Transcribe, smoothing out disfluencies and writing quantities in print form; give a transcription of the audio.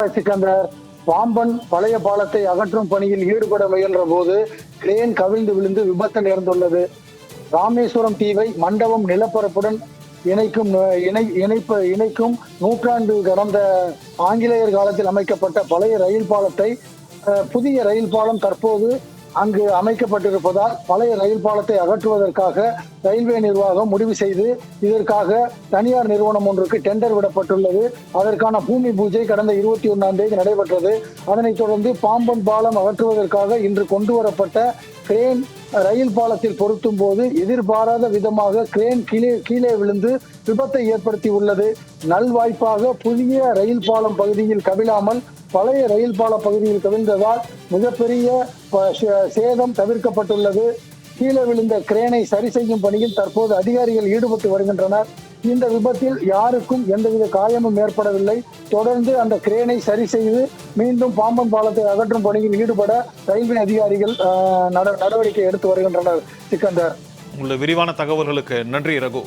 சிக்கந்தர், பாம்பன் பழைய பாலத்தை அகற்றும் பணியில் ஈடுபட முயன்ற போது கிரேன் கவிழ்ந்து விழுந்து விபத்து நேர்ந்துள்ளது. ராமேஸ்வரம் தீவை மண்டபம் நிலப்பரப்புடன் இணைக்கும் நூற்றாண்டு கடந்த ஆங்கிலேயர் காலத்தில் அமைக்கப்பட்ட பழைய ரயில் பாலத்தை புதிய ரயில் பாலம் தற்போது அங்கு அமைக்கப்பட்டிருப்பதால் பழைய ரயில் பாலத்தை அகற்றுவதற்காக ரயில்வே நிர்வாகம் முடிவு செய்து இதற்காக தனியார் நிறுவனம் ஒன்றுக்கு டெண்டர் விடப்பட்டுள்ளது. அதற்கான பூமி பூஜை கடந்த 21ஆம் தேதி நடைபெற்றது. அதனைத் தொடர்ந்து பாம்பன் பாலம் அகற்றுவதற்காக இன்று கொண்டு வரப்பட்ட கிரேன் ரயில் பாலத்தில் பொருத்தும் போது எதிர்பாராத விதமாக கிரேன் கீழே விழுந்து விபத்தை ஏற்படுத்தி உள்ளது. நல்வாய்ப்பாக புதிய ரயில் பாலம் பகுதியில் கவிழாமல் பழைய ரயில் பால பகுதியில் கவிழ்ந்ததால் மிகப்பெரிய சேதம் தவிர்க்கப்பட்டுள்ளது. கீழே விழுந்த கிரேனை சரி செய்யும் பணியில் தற்போது அதிகாரிகள் ஈடுபட்டு வருகின்றனர். இந்த விபத்தில் யாருக்கும் எந்தவித காயமும் ஏற்படவில்லை. தொடர்ந்து அந்த கிரேனை சரி செய்து மீண்டும் பாம்பன் பாலத்தை அகற்றும் பணியில் ஈடுபட ரயில்வே அதிகாரிகள் நடவடிக்கை எடுத்து வருகின்றனர். சிக்கந்தர், உங்களுடைய விரிவான தகவல்களுக்கு நன்றி ரகு.